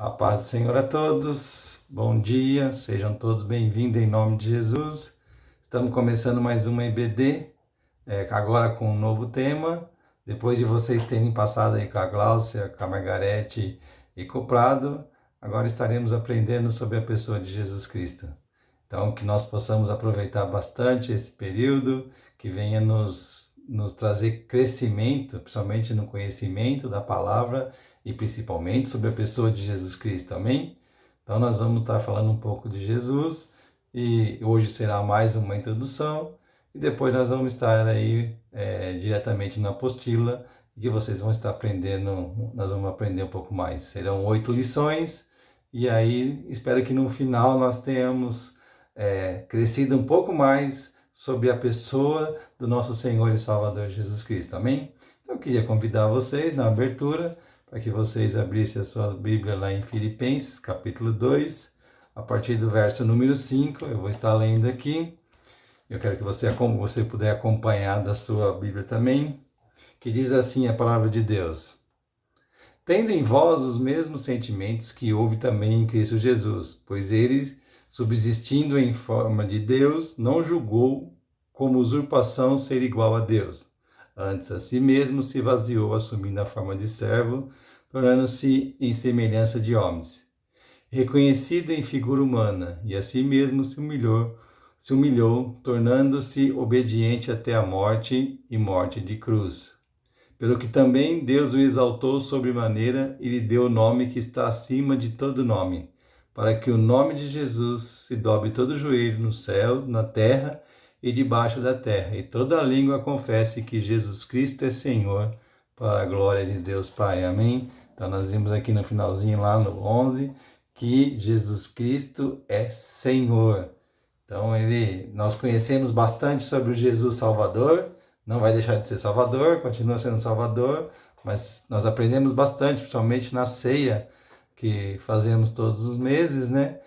A paz do Senhor a todos, bom dia, sejam todos bem-vindos em nome de Jesus. Estamos começando mais uma EBD, agora com um novo tema. Depois de vocês terem passado aí com a Gláucia, com a Margarete e com o Prado, agora estaremos aprendendo sobre a pessoa de Jesus Cristo. Então, que nós possamos aproveitar bastante esse período, que venha nos trazer crescimento, principalmente no conhecimento da palavra e principalmente sobre a pessoa de Jesus Cristo, amém? Então, nós vamos estar falando um pouco de Jesus e hoje será mais uma introdução e depois nós vamos estar aí diretamente na apostila que vocês vão estar aprendendo, nós vamos aprender um pouco mais. Serão 8 lições e aí espero que no final nós tenhamos crescido um pouco mais sobre a pessoa do nosso Senhor e Salvador Jesus Cristo, amém? Então eu queria convidar vocês na abertura para que vocês abrissem a sua Bíblia lá em Filipenses, capítulo 2, a partir do verso número 5, eu vou estar lendo aqui. Eu quero que você puder acompanhar da sua Bíblia também, que diz assim a palavra de Deus: Tendo em vós os mesmos sentimentos que houve também em Cristo Jesus, pois ele, subsistindo em forma de Deus, não julgou como usurpação ser igual a Deus. Antes a si mesmo se vaziou, assumindo a forma de servo, tornando-se em semelhança de homens. Reconhecido em figura humana, e a si mesmo se humilhou, tornando-se obediente até a morte e morte de cruz. Pelo que também Deus o exaltou sobremaneira e lhe deu o nome que está acima de todo nome, para que o nome de Jesus se dobre todo o joelho nos céus, na terra e debaixo da terra, e toda língua confesse que Jesus Cristo é Senhor, para a glória de Deus Pai. Amém? Então nós vimos aqui no finalzinho, lá no 11, que Jesus Cristo é Senhor. Então nós conhecemos bastante sobre o Jesus Salvador, não vai deixar de ser Salvador, continua sendo Salvador, mas nós aprendemos bastante, principalmente na ceia que fazemos todos os meses, né?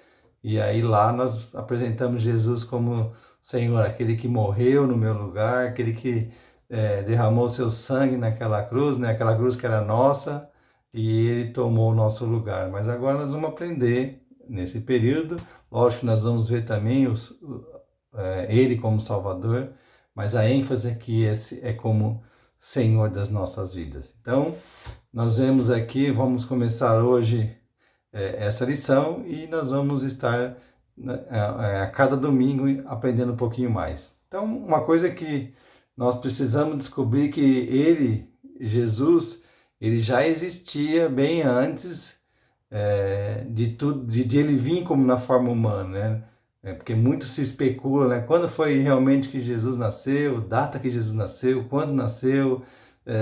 E aí lá nós apresentamos Jesus como Senhor, aquele que morreu no meu lugar, aquele que derramou seu sangue naquela cruz, né? Aquela cruz que era nossa, e ele tomou o nosso lugar. Mas agora nós vamos aprender nesse período, lógico que nós vamos ver também ele como Salvador, mas a ênfase aqui é como Senhor das nossas vidas. Então, nós vemos aqui, vamos começar hoje essa lição e nós vamos estar a cada domingo aprendendo um pouquinho mais. Então, uma coisa que nós precisamos descobrir que ele, Jesus, ele já existia bem antes de ele vir como na forma humana, né? Porque muito se especula, né? Quando foi realmente que Jesus nasceu, data que Jesus nasceu, quando nasceu,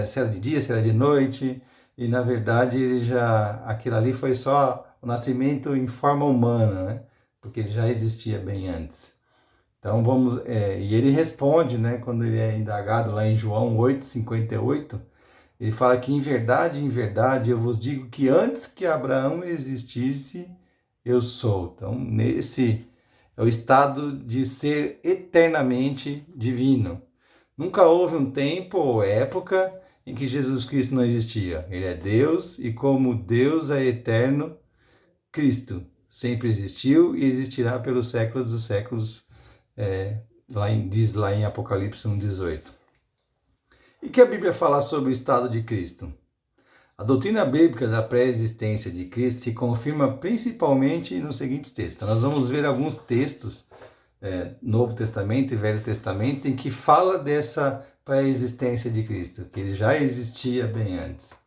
se era de dia, se era de noite, e na verdade aquilo ali foi só o nascimento em forma humana, né? Porque ele já existia bem antes. Então e ele responde, né? Quando ele é indagado lá em João 8:58, ele fala que em verdade, eu vos digo que antes que Abraão existisse, eu sou. Então, nesse é o estado de ser eternamente divino. Nunca houve um tempo ou época em que Jesus Cristo não existia. Ele é Deus e como Deus é eterno, Cristo sempre existiu e existirá pelos séculos dos séculos, diz lá em Apocalipse 1:18. E que a Bíblia fala sobre o estado de Cristo? A doutrina bíblica da pré-existência de Cristo se confirma principalmente nos seguintes textos. Nós vamos ver alguns textos, Novo Testamento e Velho Testamento, em que fala dessa pré-existência de Cristo, que ele já existia bem antes.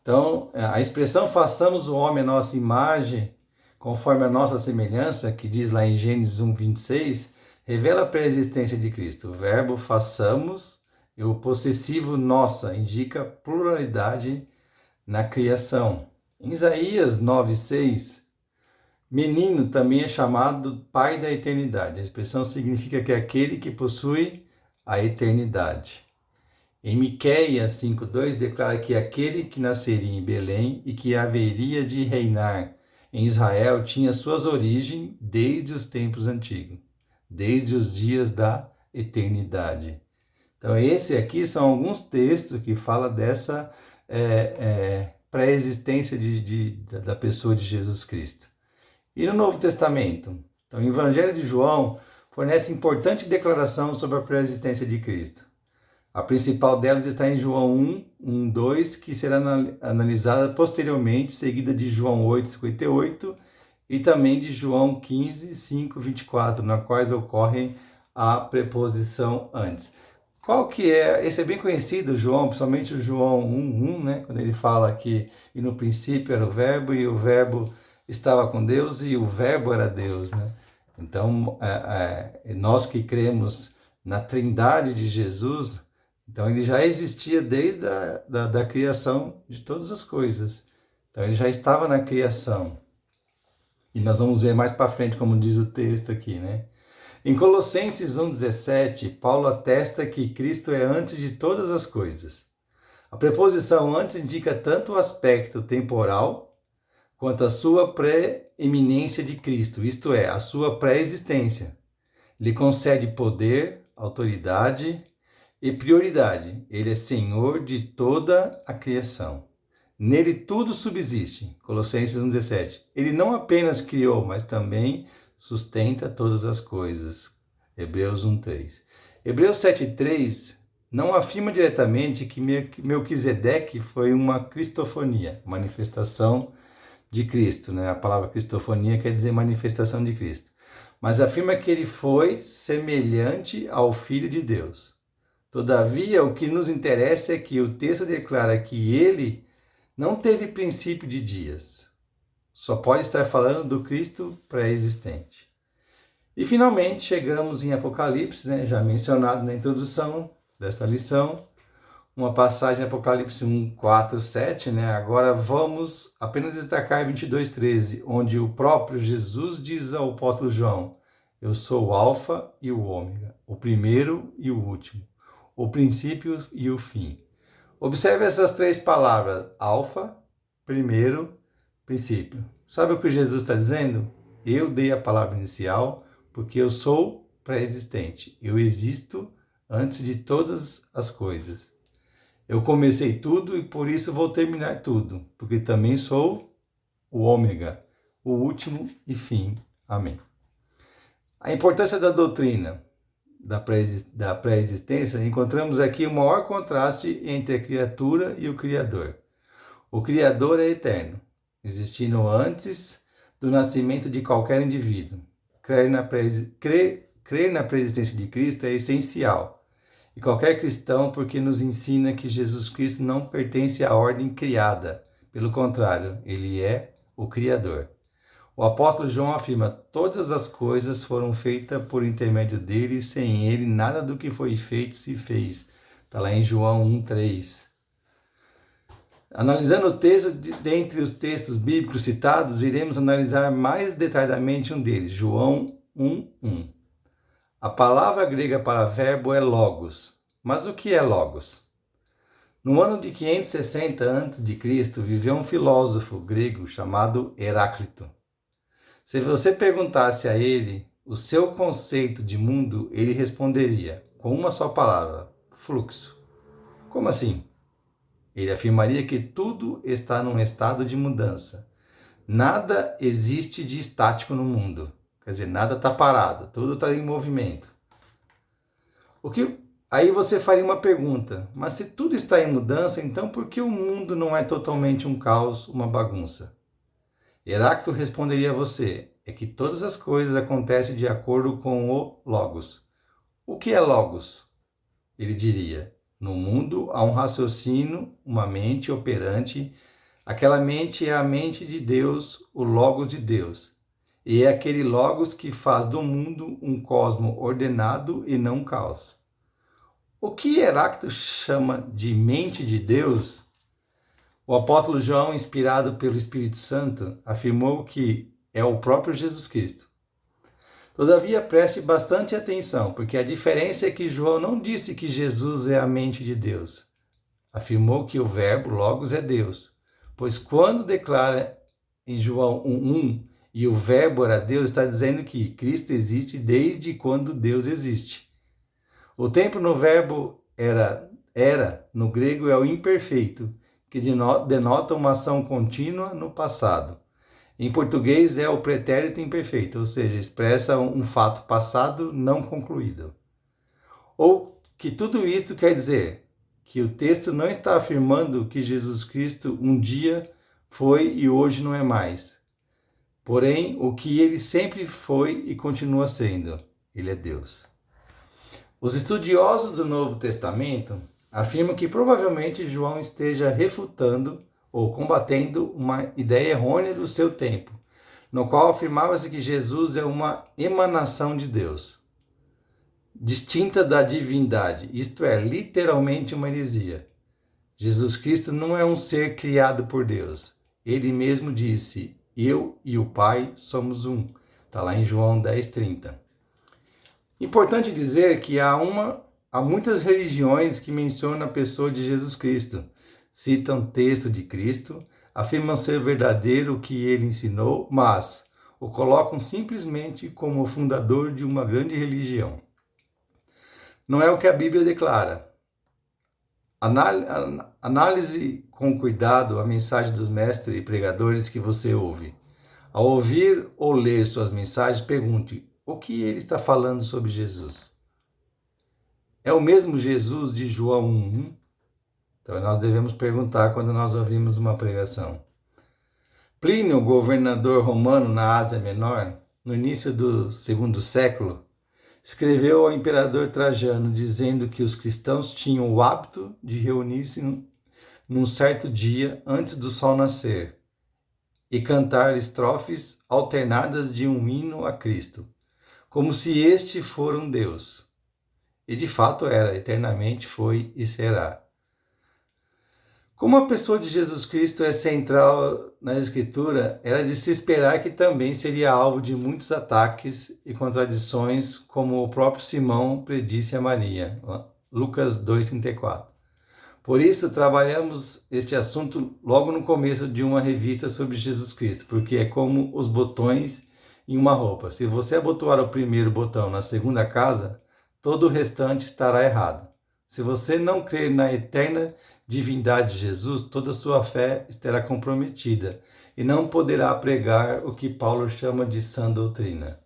Então, a expressão façamos o homem a nossa imagem, conforme a nossa semelhança, que diz lá em Gênesis 1:26, revela a pré-existência de Cristo. O verbo façamos e o possessivo nossa indica pluralidade na criação. Em Isaías 9:6, menino também é chamado pai da eternidade. A expressão significa que é aquele que possui a eternidade. Em Miqueias 5:2 declara que aquele que nasceria em Belém e que haveria de reinar em Israel tinha suas origens desde os tempos antigos, desde os dias da eternidade. Então, esse aqui são alguns textos que falam dessa pré-existência da pessoa de Jesus Cristo. E no Novo Testamento? Então, o Evangelho de João fornece importante declaração sobre a pré-existência de Cristo. A principal delas está em João 1, 2, que será analisada posteriormente, seguida de João 8, 58 e também de João 15, 5, 24, na quais ocorre a preposição antes. Qual que é? Esse é bem conhecido, João, principalmente o João 1, né? Quando ele fala que e no princípio era o verbo e o verbo estava com Deus e o verbo era Deus, né? Então, nós que cremos na Trindade de Jesus, então ele já existia desde a criação de todas as coisas. Então ele já estava na criação. E nós vamos ver mais para frente como diz o texto aqui, né? Em Colossenses 1,17, Paulo atesta que Cristo é antes de todas as coisas. A preposição antes indica tanto o aspecto temporal quanto a sua pré-eminência de Cristo, isto é, a sua pré-existência. Lhe concede poder, autoridade e prioridade. Ele é Senhor de toda a criação. Nele tudo subsiste. Colossenses 1,17. Ele não apenas criou, mas também sustenta todas as coisas. Hebreus 1,3. Hebreus 7,3 não afirma diretamente que Melquisedeque foi uma cristofonia, manifestação de Cristo, né? A palavra cristofonia quer dizer manifestação de Cristo. Mas afirma que ele foi semelhante ao Filho de Deus. Todavia, o que nos interessa é que o texto declara que ele não teve princípio de dias. Só pode estar falando do Cristo pré-existente. E finalmente chegamos em Apocalipse, né, já mencionado na introdução desta lição, uma passagem em Apocalipse 1, 4, 7, né? Agora vamos apenas destacar 22, 13, onde o próprio Jesus diz ao apóstolo João: eu sou o Alfa e o Ômega, o primeiro e o último, o princípio e o fim. Observe essas três palavras: Alfa, primeiro, princípio. Sabe o que Jesus está dizendo? Eu dei a palavra inicial porque eu sou pré-existente. Eu existo antes de todas as coisas. Eu comecei tudo e por isso vou terminar tudo, porque também sou o Ômega, o último e fim. Amém. A importância da doutrina da pré-existência, encontramos aqui o maior contraste entre a criatura e o Criador. O Criador é eterno, existindo antes do nascimento de qualquer indivíduo. Crer na pré-existência de Cristo é essencial. E qualquer cristão, porque nos ensina que Jesus Cristo não pertence à ordem criada. Pelo contrário, ele é o Criador. O apóstolo João afirma: todas as coisas foram feitas por intermédio dele, e sem ele nada do que foi feito se fez. Está lá em João 1,3. Analisando o texto, dentre os textos bíblicos citados, iremos analisar mais detalhadamente um deles, João 1,1. A palavra grega para verbo é logos. Mas o que é logos? No ano de 560 a.C., viveu um filósofo grego chamado Heráclito. Se você perguntasse a ele o seu conceito de mundo, ele responderia com uma só palavra: fluxo. Como assim? Ele afirmaria que tudo está num estado de mudança. Nada existe de estático no mundo. Quer dizer, nada está parado, tudo está em movimento. Aí você faria uma pergunta: mas se tudo está em mudança, então por que o mundo não é totalmente um caos, uma bagunça? Heráclito responderia a você: é que todas as coisas acontecem de acordo com o Logos. O que é Logos? Ele diria: no mundo há um raciocínio, uma mente operante. Aquela mente é a mente de Deus, o Logos de Deus. E é aquele Logos que faz do mundo um cosmo ordenado e não um caos. O que Heráclito chama de mente de Deus, o apóstolo João, inspirado pelo Espírito Santo, afirmou que é o próprio Jesus Cristo. Todavia, preste bastante atenção, porque a diferença é que João não disse que Jesus é a mente de Deus. Afirmou que o verbo logos é Deus, pois quando declara em João 1,1 e o verbo era Deus, está dizendo que Cristo existe desde quando Deus existe. O tempo no verbo era no grego é o imperfeito, que denota uma ação contínua no passado. Em português é o pretérito imperfeito, ou seja, expressa um fato passado não concluído. Ou que tudo isso quer dizer que o texto não está afirmando que Jesus Cristo um dia foi e hoje não é mais. Porém, o que ele sempre foi e continua sendo, ele é Deus. Os estudiosos do Novo Testamento afirmam que provavelmente João esteja refutando ou combatendo uma ideia errônea do seu tempo, no qual afirmava-se que Jesus é uma emanação de Deus, distinta da divindade, isto é, literalmente uma heresia. Jesus Cristo não é um ser criado por Deus. Ele mesmo disse, eu e o Pai somos um. Está lá em João 10:30. Importante dizer que há muitas religiões que mencionam a pessoa de Jesus Cristo, citam texto de Cristo, afirmam ser verdadeiro o que ele ensinou, mas o colocam simplesmente como o fundador de uma grande religião. Não é o que a Bíblia declara. Analise com cuidado a mensagem dos mestres e pregadores que você ouve. Ao ouvir ou ler suas mensagens, pergunte: o que ele está falando sobre Jesus? É o mesmo Jesus de João 1:1? Então nós devemos perguntar quando nós ouvimos uma pregação. Plínio, governador romano na Ásia Menor, no início do segundo século, escreveu ao imperador Trajano dizendo que os cristãos tinham o hábito de reunir-se num certo dia antes do sol nascer e cantar estrofes alternadas de um hino a Cristo, como se este for um Deus. E de fato era, eternamente foi e será. Como a pessoa de Jesus Cristo é central na Escritura, era de se esperar que também seria alvo de muitos ataques e contradições, como o próprio Simão predisse a Maria, Lucas 2:34. Por isso, trabalhamos este assunto logo no começo de uma revista sobre Jesus Cristo, porque é como os botões em uma roupa. Se você abotoar o primeiro botão na segunda casa, todo o restante estará errado. Se você não crer na eterna divindade de Jesus, toda a sua fé estará comprometida e não poderá pregar o que Paulo chama de sã doutrina.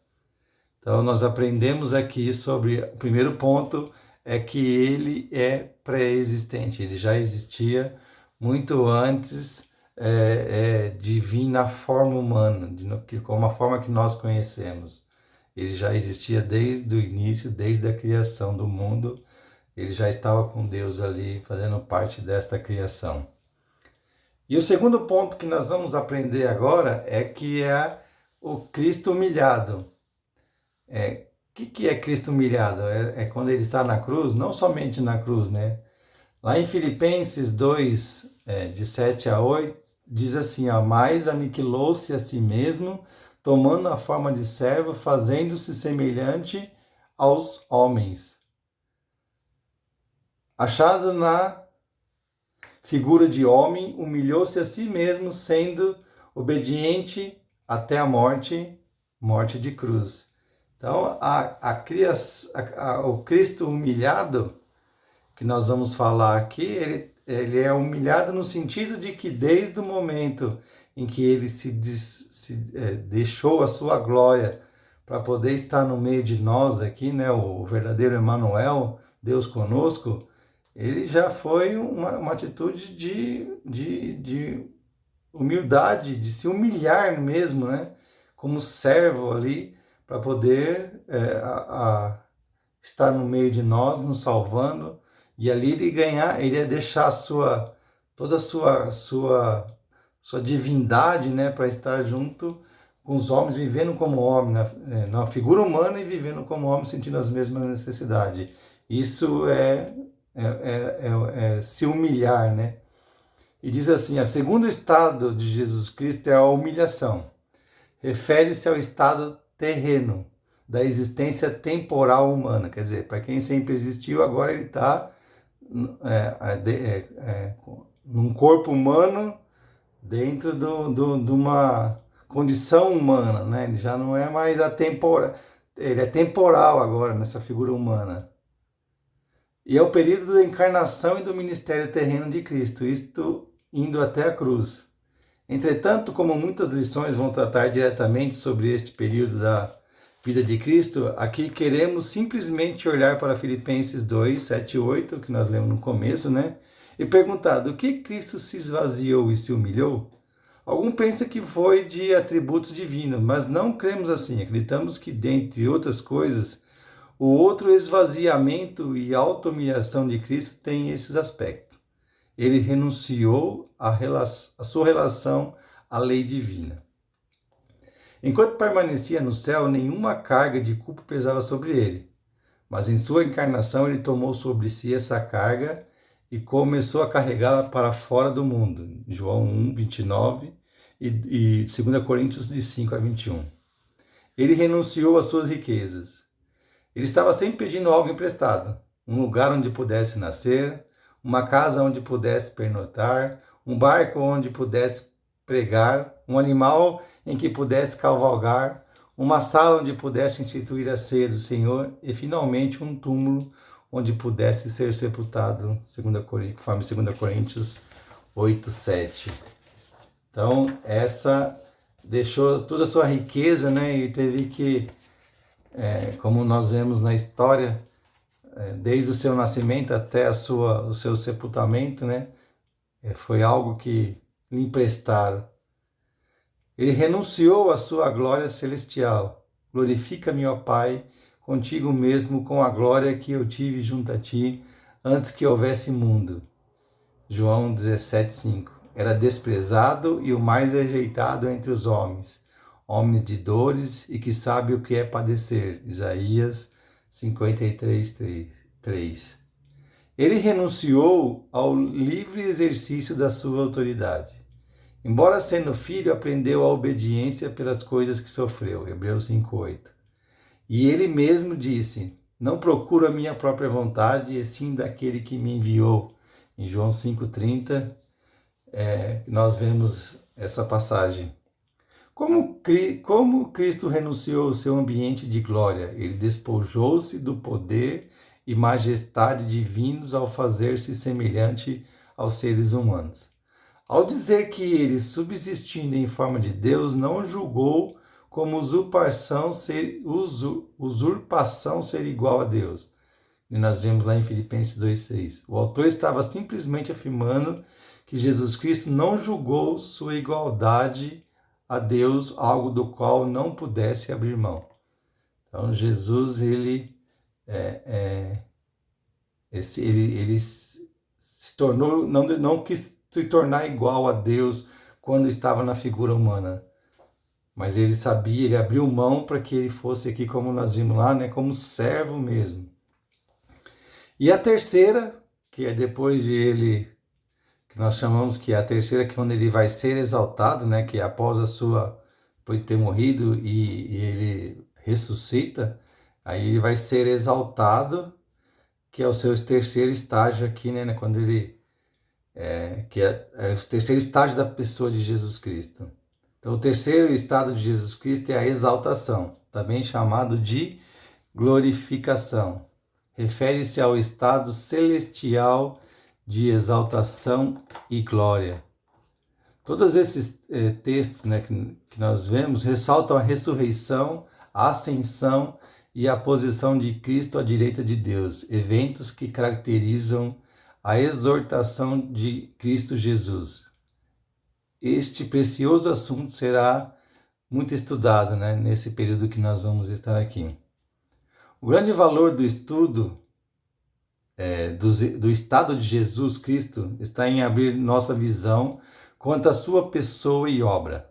Então, nós aprendemos aqui sobre o primeiro ponto, é que ele é pré-existente, ele já existia muito antes de vir na forma humana, como a forma que nós conhecemos. Ele já existia desde o início, desde a criação do mundo, ele já estava com Deus ali, fazendo parte desta criação. E o segundo ponto que nós vamos aprender agora é que é o Cristo humilhado. O que é Cristo humilhado? É quando ele está na cruz, não somente na cruz, né? Lá em Filipenses 2, de 7 a 8, diz assim, mas aniquilou-se a si mesmo, tomando a forma de servo, fazendo-se semelhante aos homens. Achado na figura de homem, humilhou-se a si mesmo, sendo obediente até a morte de cruz. Então, o Cristo humilhado, que nós vamos falar aqui, ele é humilhado no sentido de que desde o momento em que ele deixou a sua glória para poder estar no meio de nós aqui, né, o verdadeiro Emmanuel, Deus conosco, ele já foi uma atitude de humildade, de se humilhar mesmo, né, como servo ali, para poder estar no meio de nós, nos salvando, e ali ele ia deixar toda a sua divindade, né, para estar junto com os homens, vivendo como homem, na figura humana e vivendo como homem, sentindo as mesmas necessidades. Isso é se humilhar, né? E diz assim, o segundo estado de Jesus Cristo é a humilhação. Refere-se ao estado terreno da existência temporal humana. Quer dizer, para quem sempre existiu, agora ele está num corpo humano dentro de uma condição humana, né? Ele já não é mais ele é temporal agora nessa figura humana. E é o período da encarnação e do ministério terreno de Cristo. Isto indo até a cruz. Entretanto, como muitas lições vão tratar diretamente sobre este período da vida de Cristo, aqui queremos simplesmente olhar para Filipenses 2, 7 e 8, que nós lemos no começo, né? E perguntar, do que Cristo se esvaziou e se humilhou? Algum pensa que foi de atributos divinos, mas não cremos assim. Acreditamos que, dentre outras coisas, o outro esvaziamento e auto-humilhação de Cristo tem esses aspectos. Ele renunciou à sua relação à lei divina. Enquanto permanecia no céu, nenhuma carga de culpa pesava sobre ele. Mas em sua encarnação, ele tomou sobre si essa carga e começou a carregá-la para fora do mundo. João 1, 29 e 2 Coríntios de 5 a 21. Ele renunciou às suas riquezas. Ele estava sempre pedindo algo emprestado. Um lugar onde pudesse nascer, uma casa onde pudesse pernoitar, um barco onde pudesse pregar, um animal em que pudesse cavalgar, uma sala onde pudesse instituir a ceia do Senhor e, finalmente, um túmulo onde pudesse ser sepultado, conforme 2 Coríntios 8, 7. Então, essa deixou toda a sua riqueza, né? E teve que, como nós vemos na história, desde o seu nascimento até o seu sepultamento, né? Foi algo que lhe emprestaram. Ele renunciou à sua glória celestial. Glorifica-me, ó Pai, contigo mesmo com a glória que eu tive junto a ti antes que houvesse mundo. João 17:5. Era desprezado e o mais rejeitado entre os homens, homens de dores e que sabe o que é padecer. Isaías 53:3. Ele renunciou ao livre exercício da sua autoridade. Embora sendo filho, aprendeu a obediência pelas coisas que sofreu. Hebreus 5:8. E ele mesmo disse, não procuro a minha própria vontade, e sim daquele que me enviou. Em João 5:30, nós vemos essa passagem. Como Cristo renunciou ao seu ambiente de glória? Ele despojou-se do poder e majestade divinos ao fazer-se semelhante aos seres humanos. Ao dizer que ele, subsistindo em forma de Deus, não julgou como usurpação ser igual a Deus. E nós vemos lá em Filipenses 2,6. O autor estava simplesmente afirmando que Jesus Cristo não julgou sua igualdade a Deus, algo do qual não pudesse abrir mão. Então, Jesus, ele se tornou, não quis se tornar igual a Deus quando estava na figura humana. Mas ele sabia, ele abriu mão para que ele fosse aqui, como nós vimos lá, né, como servo mesmo. E a terceira, que é depois de ele, que nós chamamos que é a terceira, que é onde ele vai ser exaltado, né, que é após depois de ter morrido e ele ressuscita, aí ele vai ser exaltado, que é o seu terceiro estágio aqui, né, quando ele que é o terceiro estágio da pessoa de Jesus Cristo. Então, o terceiro estado de Jesus Cristo é a exaltação, também chamado de glorificação. Refere-se ao estado celestial de exaltação e glória. Todos esses textos, né, que nós vemos ressaltam a ressurreição, a ascensão e a posição de Cristo à direita de Deus, eventos que caracterizam a exortação de Cristo Jesus. Este precioso assunto será muito estudado, né, nesse período que nós vamos estar aqui. O grande valor do estudo do estado de Jesus Cristo está em abrir nossa visão quanto à sua pessoa e obra.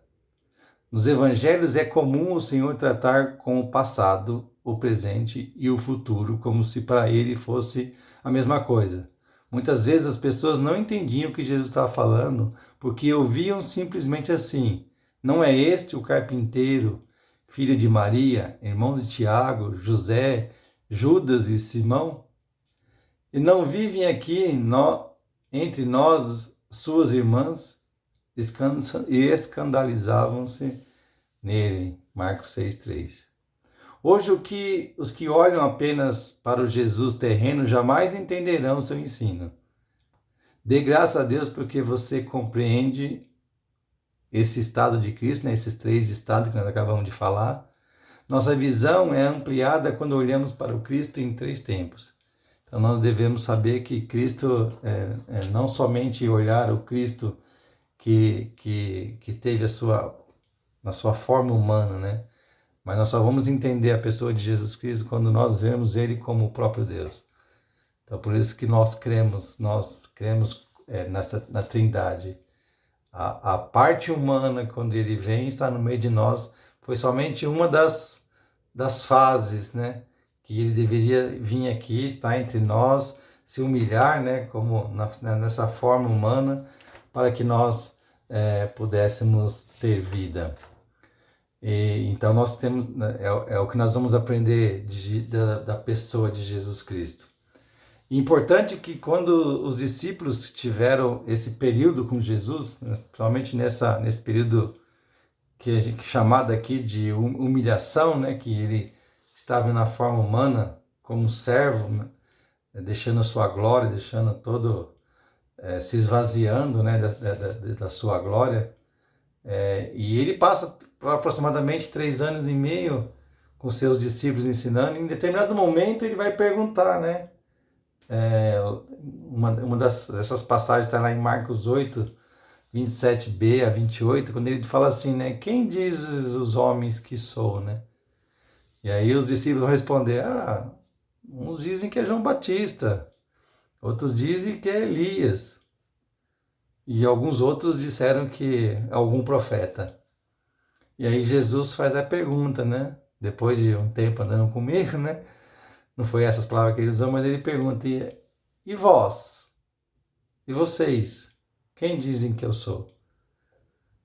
Nos evangelhos é comum o Senhor tratar com o passado, o presente e o futuro como se para ele fosse a mesma coisa. Muitas vezes as pessoas não entendiam o que Jesus estava falando porque ouviam simplesmente assim: não é este o carpinteiro, filho de Maria, irmão de Tiago, José, Judas e Simão? E não vivem aqui entre nós suas irmãs? E escandalizavam-se nele. Marcos 6,3. Hoje, os que olham apenas para o Jesus terreno jamais entenderão seu ensino. Dê graças a Deus porque você compreende esse estado de Cristo, né? Esses 3 estados que nós acabamos de falar. Nossa visão é ampliada quando olhamos para o Cristo em 3 tempos. Então nós devemos saber que Cristo, não somente olhar o Cristo que teve na sua forma humana, né? Mas nós só vamos entender a pessoa de Jesus Cristo quando nós vemos Ele como o próprio Deus. Então por isso que nós cremos na Trindade. A parte humana, quando Ele vem, está no meio de nós, foi somente uma das fases, né? Que Ele deveria vir aqui, estar entre nós, se humilhar, né? Como nessa forma humana, para que nós pudéssemos ter vida. Então nós temos, é o que nós vamos aprender da pessoa de Jesus Cristo. Importante que quando os discípulos tiveram esse período com Jesus, principalmente nesse período que a gente chamado aqui de humilhação, né, que ele estava na forma humana como servo, né, deixando a sua glória, deixando todo se esvaziando, né, da sua glória. E ele passa aproximadamente 3 anos e meio com seus discípulos ensinando. Em determinado momento ele vai perguntar, né? Uma dessas passagens está lá em Marcos 8, 27b a 28, quando ele fala assim, né? Quem diz os homens que sou, né? E aí os discípulos vão responder, uns dizem que é João Batista, outros dizem que é Elias, e alguns outros disseram que é algum profeta. E aí Jesus faz a pergunta, né? Depois de um tempo andando comigo, né? Não foi essas palavras que ele usou, mas ele pergunta, e vós? E vocês? Quem dizem que eu sou?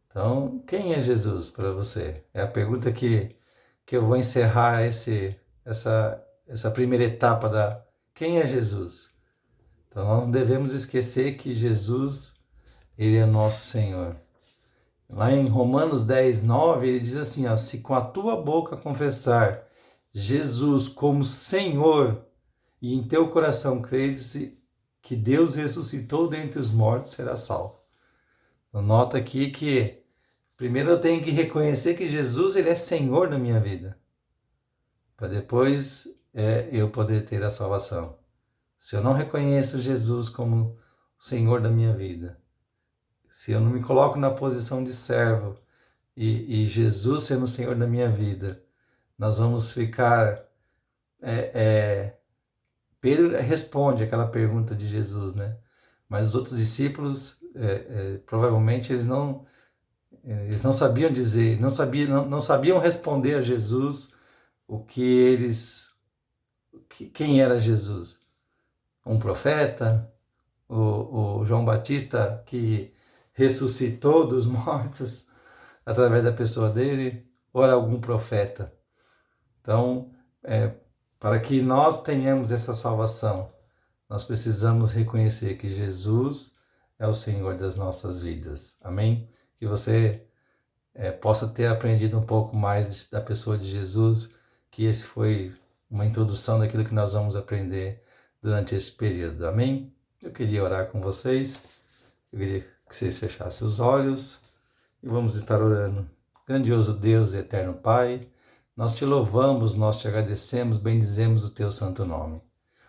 Então, quem é Jesus para você? É a pergunta que eu vou encerrar essa primeira etapa da quem é Jesus? Então, nós não devemos esquecer que Jesus, ele é nosso Senhor. Lá em Romanos 10, 9, ele diz assim, ó, se com a tua boca confessar Jesus como Senhor e em teu coração creres que Deus ressuscitou dentre os mortos, será salvo. Então, nota aqui que primeiro eu tenho que reconhecer que Jesus ele é Senhor na minha vida, para depois eu poder ter a salvação. Se eu não reconheço Jesus como Senhor da minha vida, se eu não me coloco na posição de servo e Jesus sendo o Senhor da minha vida, nós vamos ficar... Pedro responde aquela pergunta de Jesus, né? Mas os outros discípulos, provavelmente, eles não sabiam dizer, não sabiam responder a Jesus quem era Jesus. Um profeta? O João Batista que ressuscitou dos mortos através da pessoa dele? Ou era algum profeta? Então, para que nós tenhamos essa salvação, nós precisamos reconhecer que Jesus é o Senhor das nossas vidas. Amém? Que você possa ter aprendido um pouco mais da pessoa de Jesus, que esse foi uma introdução daquilo que nós vamos aprender durante esse período. Amém? Eu queria orar com vocês, eu queria que vocês fechassem os olhos e vamos estar orando. Grandioso Deus e eterno Pai, nós te louvamos, nós te agradecemos, bendizemos o teu santo nome.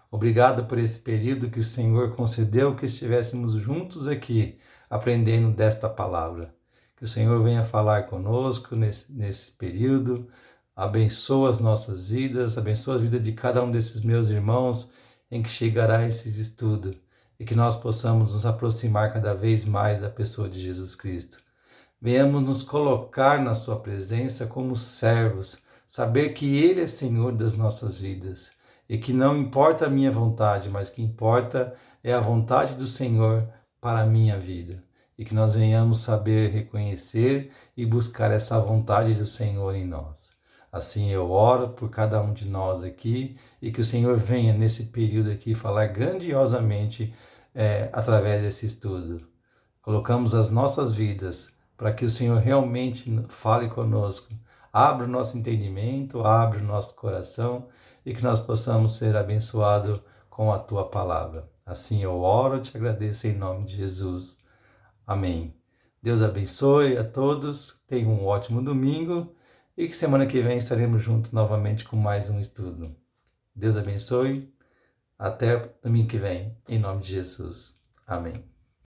Obrigado por esse período que o Senhor concedeu que estivéssemos juntos aqui, aprendendo desta palavra. Que o Senhor venha falar conosco nesse período, abençoa as nossas vidas, abençoa a vida de cada um desses meus irmãos em que chegará esses estudos e que nós possamos nos aproximar cada vez mais da pessoa de Jesus Cristo. Venhamos nos colocar na sua presença como servos, saber que Ele é Senhor das nossas vidas e que não importa a minha vontade, mas que importa é a vontade do Senhor para a minha vida. E que nós venhamos saber reconhecer e buscar essa vontade do Senhor em nós. Assim eu oro por cada um de nós aqui e que o Senhor venha nesse período aqui falar grandiosamente através desse estudo. Colocamos as nossas vidas para que o Senhor realmente fale conosco, abra o nosso entendimento, abra o nosso coração e que nós possamos ser abençoados com a Tua palavra. Assim eu oro, te agradeço em nome de Jesus. Amém. Deus abençoe a todos, tenham um ótimo domingo e que semana que vem estaremos juntos novamente com mais um estudo. Deus abençoe, até domingo que vem, em nome de Jesus. Amém.